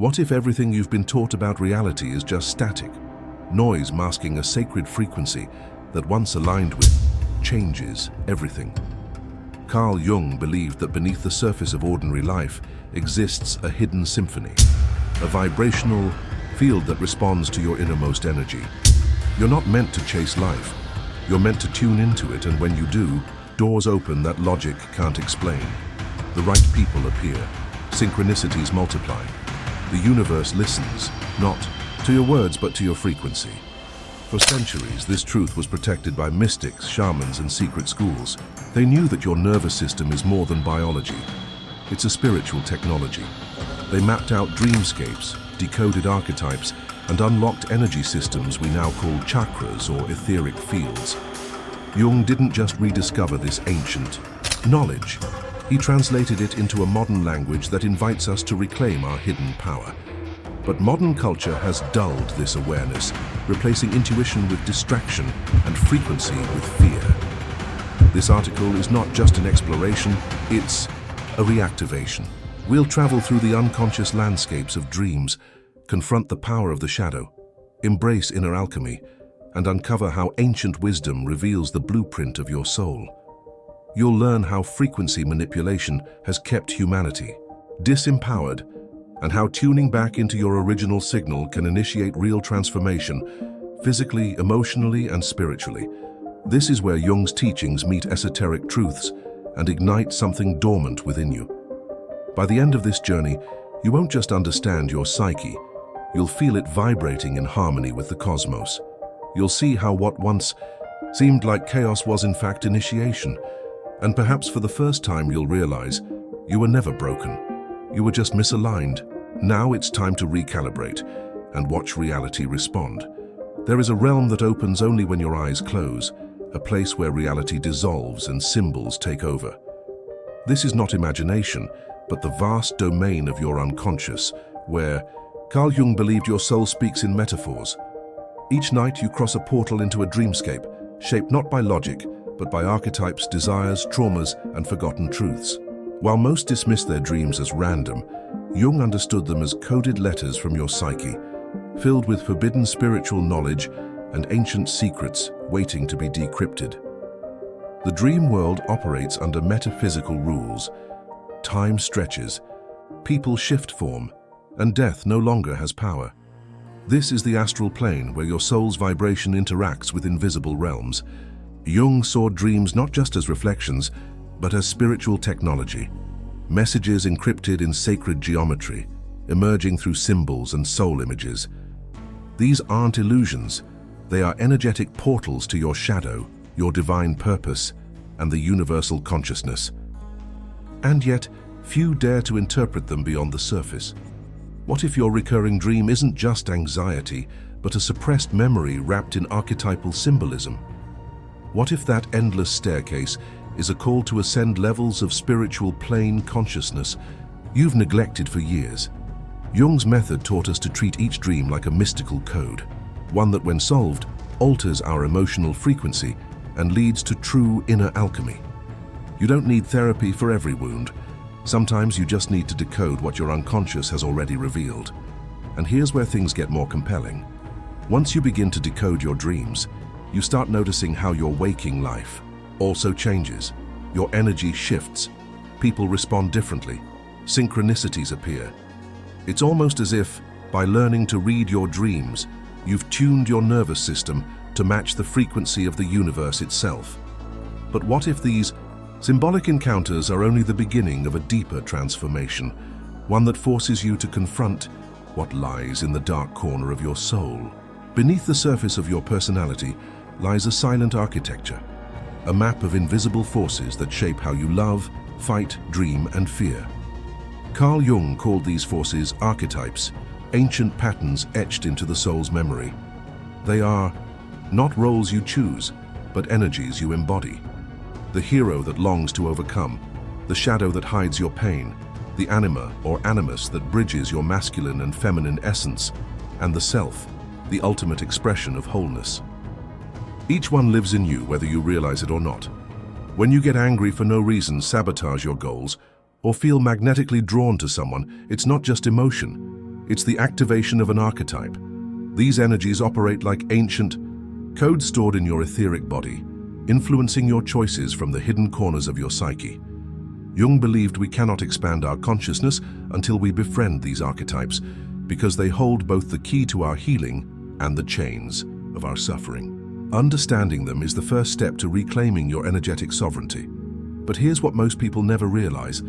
What if everything you've been taught about reality is just static, noise masking a sacred frequency that once aligned with changes everything? Carl Jung believed that beneath the surface of ordinary life exists a hidden symphony, a vibrational field that responds to your innermost energy. You're not meant to chase life. You're meant to tune into it, and when you do, doors open that logic can't explain. The right people appear. Synchronicities multiply. The universe listens, not to your words, but to your frequency. For centuries, this truth was protected by mystics, shamans, and secret schools. They knew that your nervous system is more than biology. It's a spiritual technology. They mapped out dreamscapes, decoded archetypes, and unlocked energy systems we now call chakras or etheric fields. Jung didn't just rediscover this ancient knowledge. He translated it into a modern language that invites us to reclaim our hidden power. But modern culture has dulled this awareness, replacing intuition with distraction and frequency with fear. This article is not just an exploration, it's a reactivation. We'll travel through the unconscious landscapes of dreams, confront the power of the shadow, embrace inner alchemy, and uncover how ancient wisdom reveals the blueprint of your soul. You'll learn how frequency manipulation has kept humanity disempowered, and how tuning back into your original signal can initiate real transformation, physically, emotionally, and spiritually. This is where Jung's teachings meet esoteric truths and ignite something dormant within you. By the end of this journey, you won't just understand your psyche, you'll feel it vibrating in harmony with the cosmos. You'll see how what once seemed like chaos was in fact initiation, and perhaps for the first time you'll realize you were never broken. You were just misaligned. Now it's time to recalibrate and watch reality respond. There is a realm that opens only when your eyes close, a place where reality dissolves and symbols take over. This is not imagination, but the vast domain of your unconscious, where Carl Jung believed your soul speaks in metaphors. Each night you cross a portal into a dreamscape, shaped not by logic, but by archetypes, desires, traumas, and forgotten truths. While most dismiss their dreams as random, Jung understood them as coded letters from your psyche, filled with forbidden spiritual knowledge and ancient secrets waiting to be decrypted. The dream world operates under metaphysical rules. Time stretches, people shift form, and death no longer has power. This is the astral plane where your soul's vibration interacts with invisible realms. Jung saw dreams not just as reflections, but as spiritual technology. Messages encrypted in sacred geometry, emerging through symbols and soul images. These aren't illusions, they are energetic portals to your shadow, your divine purpose, and the universal consciousness. And yet, few dare to interpret them beyond the surface. What if your recurring dream isn't just anxiety, but a suppressed memory wrapped in archetypal symbolism? What if that endless staircase is a call to ascend levels of spiritual plane consciousness you've neglected for years? Jung's method taught us to treat each dream like a mystical code, one that, when solved, alters our emotional frequency and leads to true inner alchemy. You don't need therapy for every wound. Sometimes you just need to decode what your unconscious has already revealed. And here's where things get more compelling. Once you begin to decode your dreams, you start noticing how your waking life also changes. Your energy shifts. People respond differently. Synchronicities appear. It's almost as if, by learning to read your dreams, you've tuned your nervous system to match the frequency of the universe itself. But what if these symbolic encounters are only the beginning of a deeper transformation, one that forces you to confront what lies in the dark corner of your soul? Beneath the surface of your personality lies a silent architecture, a map of invisible forces that shape how you love, fight, dream, and fear. Carl Jung called these forces archetypes, ancient patterns etched into the soul's memory. They are not roles you choose, but energies you embody. The hero that longs to overcome, the shadow that hides your pain, the anima or animus that bridges your masculine and feminine essence, and the self, the ultimate expression of wholeness. Each one lives in you, whether you realize it or not. When you get angry for no reason, sabotage your goals, or feel magnetically drawn to someone, it's not just emotion. It's the activation of an archetype. These energies operate like ancient codes stored in your etheric body, influencing your choices from the hidden corners of your psyche. Jung believed we cannot expand our consciousness until we befriend these archetypes, because they hold both the key to our healing and the chains of our suffering. Understanding them is the first step to reclaiming your energetic sovereignty. But here's what most people never realize.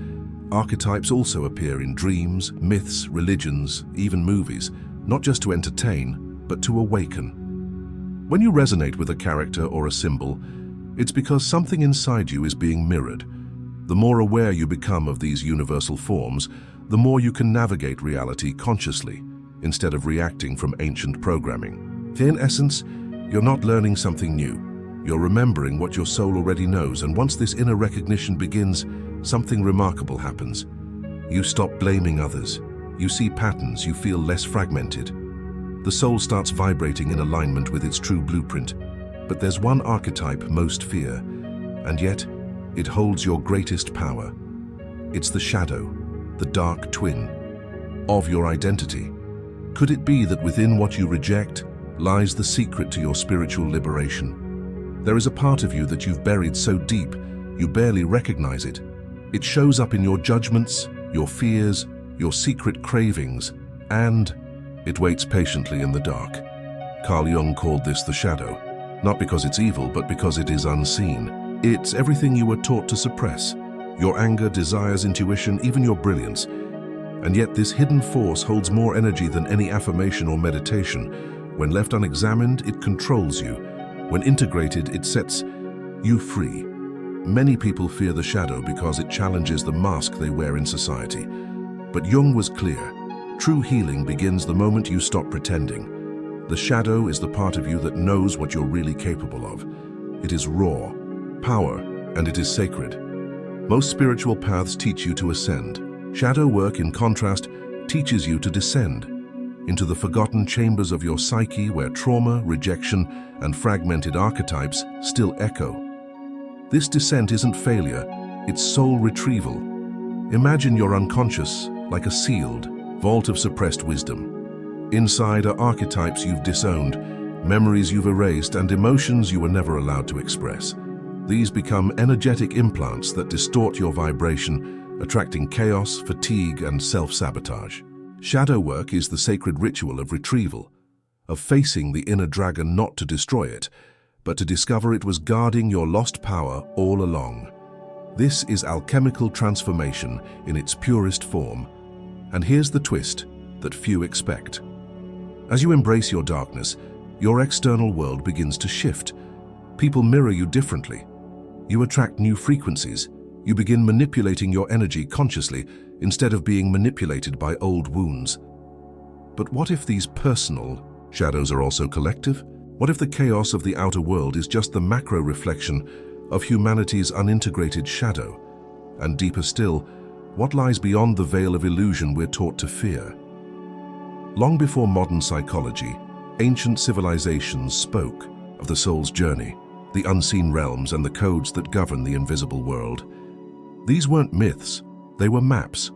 Archetypes also appear in dreams, myths, religions, even movies, not just to entertain, but to awaken. When you resonate with a character or a symbol, it's because something inside you is being mirrored. The more aware you become of these universal forms, the more you can navigate reality consciously, instead of reacting from ancient programming. In essence, you're not learning something new. You're remembering what your soul already knows, and once this inner recognition begins, something remarkable happens. You stop blaming others. You see patterns, you feel less fragmented. The soul starts vibrating in alignment with its true blueprint. But there's one archetype most fear, and yet it holds your greatest power. It's the shadow, the dark twin of your identity. Could it be that within what you reject lies the secret to your spiritual liberation? There is a part of you that you've buried so deep you barely recognize it. It shows up in your judgments, your fears, your secret cravings, and it waits patiently in the dark. Carl Jung called this the shadow, not because it's evil, but because it is unseen. It's everything you were taught to suppress: your anger, desires, intuition, even your brilliance. And yet this hidden force holds more energy than any affirmation or meditation. When left unexamined, it controls you. When integrated, it sets you free. Many people fear the shadow because it challenges the mask they wear in society. But Jung was clear. True healing begins the moment you stop pretending. The shadow is the part of you that knows what you're really capable of. It is raw, power, and it is sacred. Most spiritual paths teach you to ascend. Shadow work, in contrast, teaches you to descend into the forgotten chambers of your psyche where trauma, rejection, and fragmented archetypes still echo. This descent isn't failure, it's soul retrieval. Imagine your unconscious like a sealed vault of suppressed wisdom. Inside are archetypes you've disowned, memories you've erased, and emotions you were never allowed to express. These become energetic implants that distort your vibration, attracting chaos, fatigue, and self-sabotage. Shadow work is the sacred ritual of retrieval, of facing the inner dragon not to destroy it, but to discover it was guarding your lost power all along. This is alchemical transformation in its purest form. And here's the twist that few expect. As you embrace your darkness, your external world begins to shift. People mirror you differently. You attract new frequencies. You begin manipulating your energy consciously instead of being manipulated by old wounds. But what if these personal shadows are also collective? What if the chaos of the outer world is just the macro reflection of humanity's unintegrated shadow? And deeper still, what lies beyond the veil of illusion we're taught to fear? Long before modern psychology, ancient civilizations spoke of the soul's journey, the unseen realms, and the codes that govern the invisible world. These weren't myths, they were maps.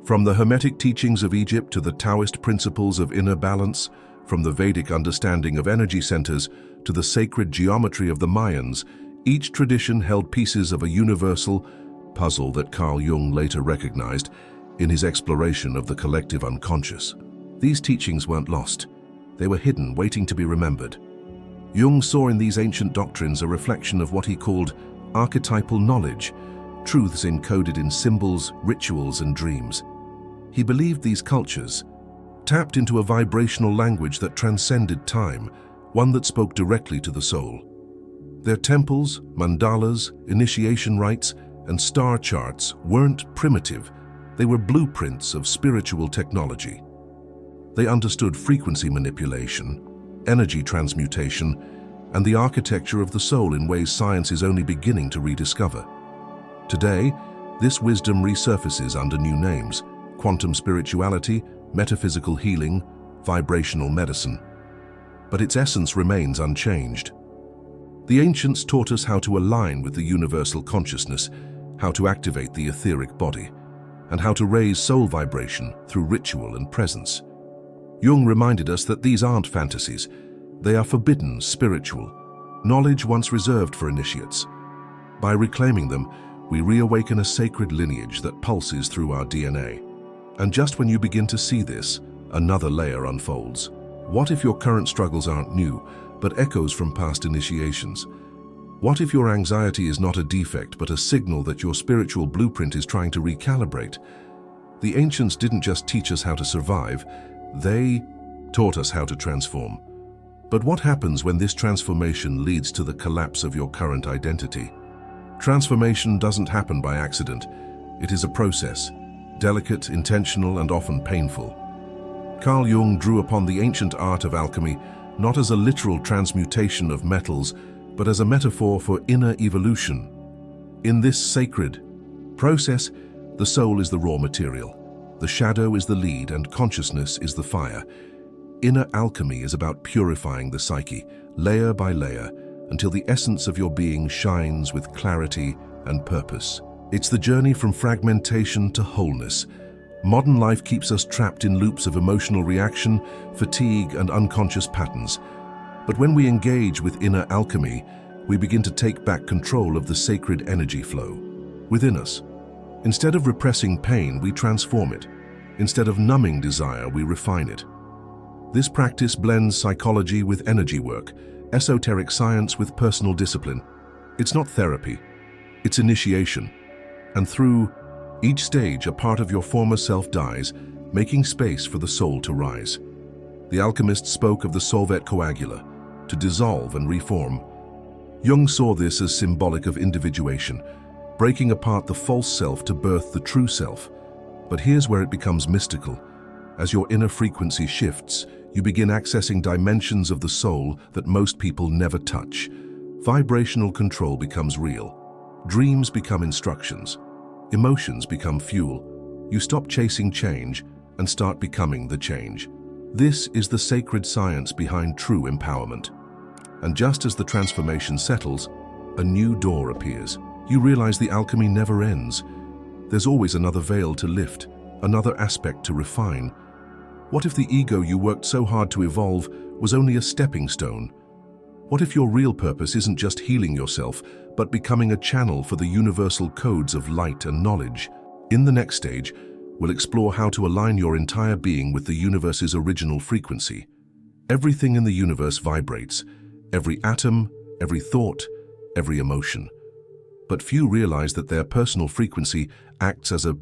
From the Hermetic teachings of Egypt to the Taoist principles of inner balance, from the Vedic understanding of energy centers to the sacred geometry of the Mayans, each tradition held pieces of a universal puzzle that Carl Jung later recognized in his exploration of the collective unconscious. These teachings weren't lost. They were hidden, waiting to be remembered. Jung saw in these ancient doctrines a reflection of what he called archetypal knowledge, truths encoded in symbols, rituals, and dreams. He believed these cultures tapped into a vibrational language that transcended time, one that spoke directly to the soul. Their temples, mandalas, initiation rites, and star charts weren't primitive. They were blueprints of spiritual technology. They understood frequency manipulation, energy transmutation, and the architecture of the soul in ways science is only beginning to rediscover. Today, this wisdom resurfaces under new names: quantum spirituality, metaphysical healing, vibrational medicine. But its essence remains unchanged. The ancients taught us how to align with the universal consciousness, how to activate the etheric body. and how to raise soul vibration through ritual and presence. Jung reminded us that these aren't fantasies. They are forbidden, spiritual, knowledge once reserved for initiates. By reclaiming them, we reawaken a sacred lineage that pulses through our DNA. And just when you begin to see this, another layer unfolds. What if your current struggles aren't new, but echoes from past initiations? What if your anxiety is not a defect, but a signal that your spiritual blueprint is trying to recalibrate? The ancients didn't just teach us how to survive, they taught us how to transform. But what happens when this transformation leads to the collapse of your current identity? Transformation doesn't happen by accident. It is a process, delicate, intentional, and often painful. Carl Jung drew upon the ancient art of alchemy not as a literal transmutation of metals, but as a metaphor for inner evolution. In this sacred process, the soul is the raw material, the shadow is the lead, and consciousness is the fire. Inner alchemy is about purifying the psyche, layer by layer, until the essence of your being shines with clarity and purpose. It's the journey from fragmentation to wholeness. Modern life keeps us trapped in loops of emotional reaction, fatigue, and unconscious patterns. But when we engage with inner alchemy, we begin to take back control of the sacred energy flow within us. Instead of repressing pain, we transform it. Instead of numbing desire, we refine it. This practice blends psychology with energy work, esoteric science with personal discipline. It's not therapy, it's initiation. And through each stage, a part of your former self dies, making space for the soul to rise. The alchemist spoke of the solvet coagula, to dissolve and reform. Jung saw this as symbolic of individuation, breaking apart the false self to birth the true self. But here's where it becomes mystical. As your inner frequency shifts, you begin accessing dimensions of the soul that most people never touch. Vibrational control becomes real. Dreams become instructions. Emotions become fuel. You stop chasing change and start becoming the change. This is the sacred science behind true empowerment. And just as the transformation settles, a new door appears. You realize the alchemy never ends. There's always another veil to lift, another aspect to refine. What if the ego you worked so hard to evolve was only a stepping stone? What if your real purpose isn't just healing yourself, but becoming a channel for the universal codes of light and knowledge? In the next stage, we'll explore how to align your entire being with the universe's original frequency. Everything in the universe vibrates. Every atom, every thought, every emotion. But few realize that their personal frequency acts as a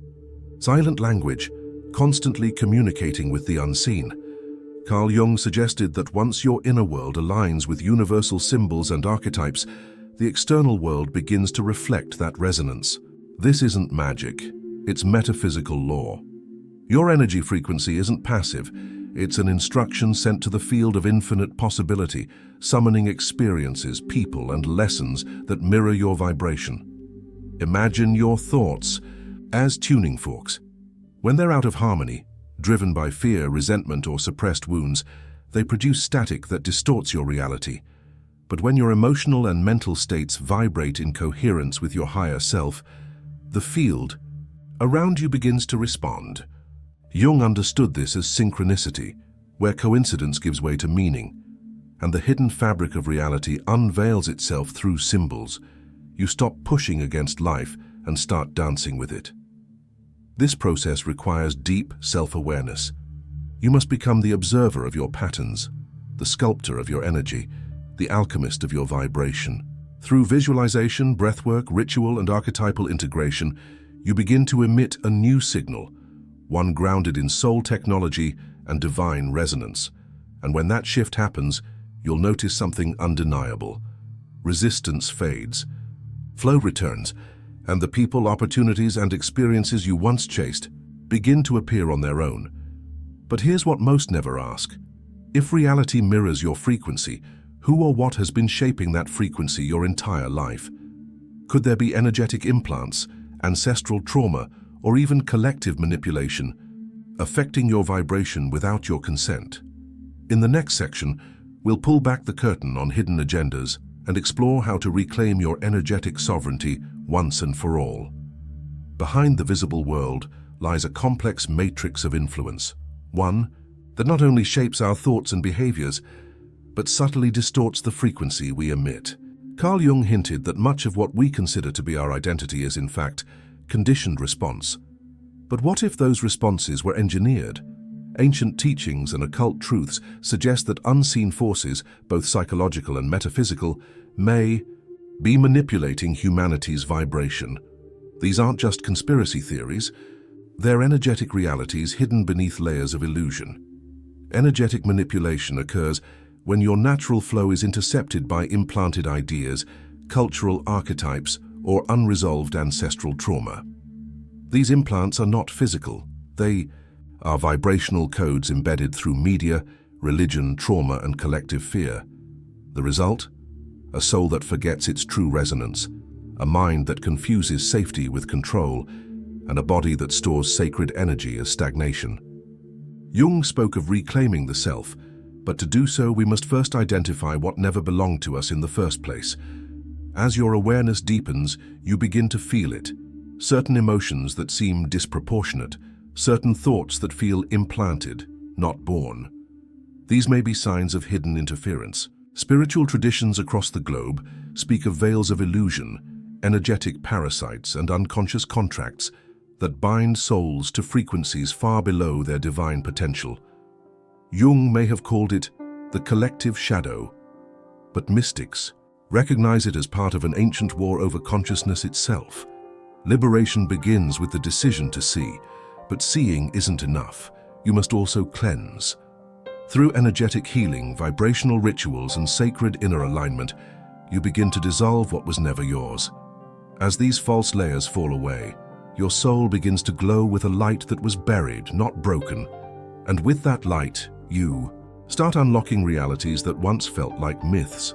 silent language, constantly communicating with the unseen. Carl Jung suggested that once your inner world aligns with universal symbols and archetypes, the external world begins to reflect that resonance. This isn't magic, it's metaphysical law. Your energy frequency isn't passive, it's an instruction sent to the field of infinite possibility, summoning experiences, people, and lessons that mirror your vibration. Imagine your thoughts as tuning forks. When they're out of harmony, driven by fear, resentment, or suppressed wounds, they produce static that distorts your reality. But when your emotional and mental states vibrate in coherence with your higher self, the field around you begins to respond. Jung understood this as synchronicity, where coincidence gives way to meaning, and the hidden fabric of reality unveils itself through symbols. You stop pushing against life and start dancing with it. This process requires deep self-awareness. You must become the observer of your patterns, the sculptor of your energy, the alchemist of your vibration. Through visualization, breathwork, ritual, and archetypal integration, you begin to emit a new signal, one grounded in soul technology and divine resonance. And when that shift happens, you'll notice something undeniable. Resistance fades, flow returns, and the people, opportunities, and experiences you once chased begin to appear on their own. But here's what most never ask. If reality mirrors your frequency, who or what has been shaping that frequency your entire life? Could there be energetic implants, ancestral trauma, or even collective manipulation, affecting your vibration without your consent? In the next section, we'll pull back the curtain on hidden agendas and explore how to reclaim your energetic sovereignty once and for all. Behind the visible world lies a complex matrix of influence, one that not only shapes our thoughts and behaviors, but subtly distorts the frequency we emit. Carl Jung hinted that much of what we consider to be our identity is, in fact, conditioned response. But what if those responses were engineered? Ancient teachings and occult truths suggest that unseen forces, both psychological and metaphysical, may be manipulating humanity's vibration. These aren't just conspiracy theories, they're energetic realities hidden beneath layers of illusion. Energetic manipulation occurs when your natural flow is intercepted by implanted ideas, cultural archetypes, or unresolved ancestral trauma. These implants are not physical. They are vibrational codes embedded through media, religion, trauma, and collective fear. The result? A soul that forgets its true resonance, a mind that confuses safety with control, and a body that stores sacred energy as stagnation. Jung spoke of reclaiming the self, but to do so we must first identify what never belonged to us in the first place. As your awareness deepens, you begin to feel it. Certain emotions that seem disproportionate, certain thoughts that feel implanted, not born. These may be signs of hidden interference. Spiritual traditions across the globe speak of veils of illusion, energetic parasites, and unconscious contracts that bind souls to frequencies far below their divine potential. Jung may have called it the collective shadow, but mystics recognize it as part of an ancient war over consciousness itself. Liberation begins with the decision to see, but seeing isn't enough. You must also cleanse. Through energetic healing, vibrational rituals, and sacred inner alignment, you begin to dissolve what was never yours. As these false layers fall away, your soul begins to glow with a light that was buried, not broken. And with that light, you start unlocking realities that once felt like myths.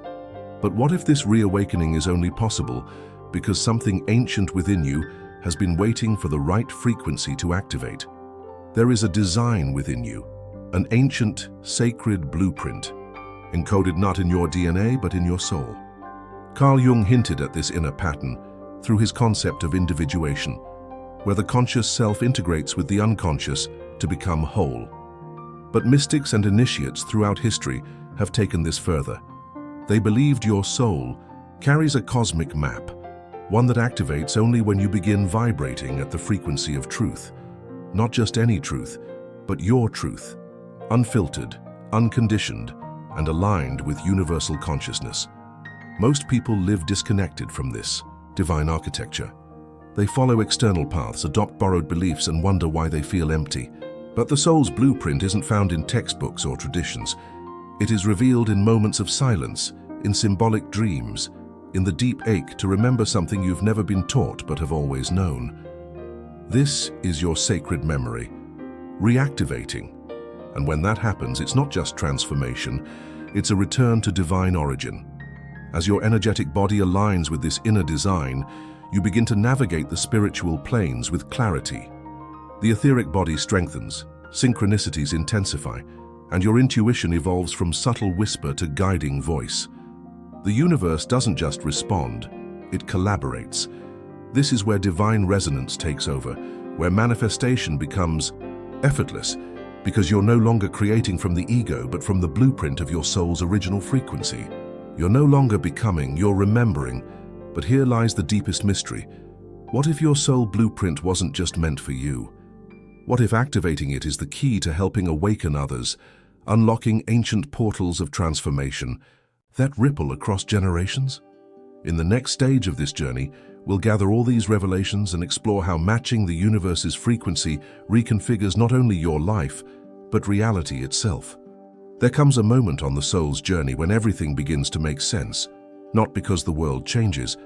But what if this reawakening is only possible because something ancient within you has been waiting for the right frequency to activate? There is a design within you, an ancient, sacred blueprint, encoded not in your DNA but in your soul. Carl Jung hinted at this inner pattern through his concept of individuation, where the conscious self integrates with the unconscious to become whole. But mystics and initiates throughout history have taken this further. They believed your soul carries a cosmic map, one that activates only when you begin vibrating at the frequency of truth. Not just any truth, but your truth, unfiltered, unconditioned, and aligned with universal consciousness. Most people live disconnected from this divine architecture. They follow external paths, adopt borrowed beliefs, and wonder why they feel empty. But the soul's blueprint isn't found in textbooks or traditions. It is revealed in moments of silence, in symbolic dreams, in the deep ache to remember something you've never been taught but have always known. This is your sacred memory, reactivating. And when that happens, it's not just transformation, it's a return to divine origin. As your energetic body aligns with this inner design, you begin to navigate the spiritual planes with clarity. The etheric body strengthens, synchronicities intensify, and your intuition evolves from subtle whisper to guiding voice. The universe doesn't just respond, it collaborates. This is where divine resonance takes over, where manifestation becomes effortless, because you're no longer creating from the ego but from the blueprint of your soul's original frequency. You're no longer becoming, you're remembering. But here lies the deepest mystery. What if your soul blueprint wasn't just meant for you? What if activating it is the key to helping awaken others, unlocking ancient portals of transformation that ripple across generations? In the next stage of this journey, we'll gather all these revelations and explore how matching the universe's frequency reconfigures not only your life, but reality itself. There comes a moment on the soul's journey when everything begins to make sense, not because the world changes,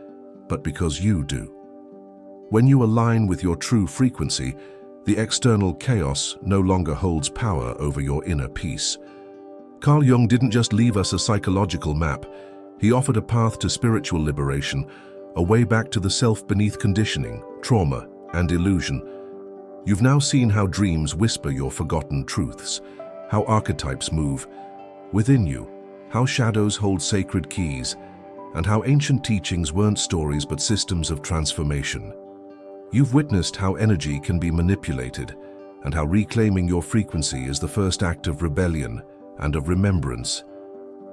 but because you do. When you align with your true frequency, the external chaos no longer holds power over your inner peace. Carl Jung didn't just leave us a psychological map, he offered a path to spiritual liberation, a way back to the self beneath conditioning, trauma, and illusion. You've now seen how dreams whisper your forgotten truths, how archetypes move within you, how shadows hold sacred keys, and how ancient teachings weren't stories but systems of transformation. You've witnessed how energy can be manipulated and how reclaiming your frequency is the first act of rebellion and of remembrance.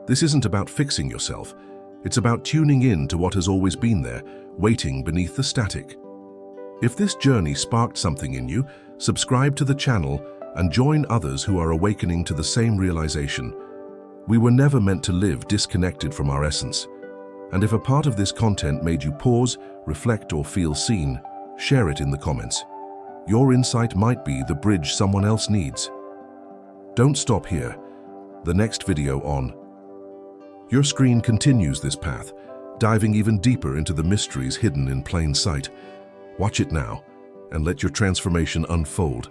This isn't about fixing yourself. It's about tuning in to what has always been there, waiting beneath the static. If this journey sparked something in you, subscribe to the channel and join others who are awakening to the same realization. We were never meant to live disconnected from our essence. And if a part of this content made you pause, reflect, or feel seen, share it in the comments. Your insight might be the bridge someone else needs. Don't stop here. The next video on your screen continues this path, diving even deeper into the mysteries hidden in plain sight. Watch it now, and let your transformation unfold.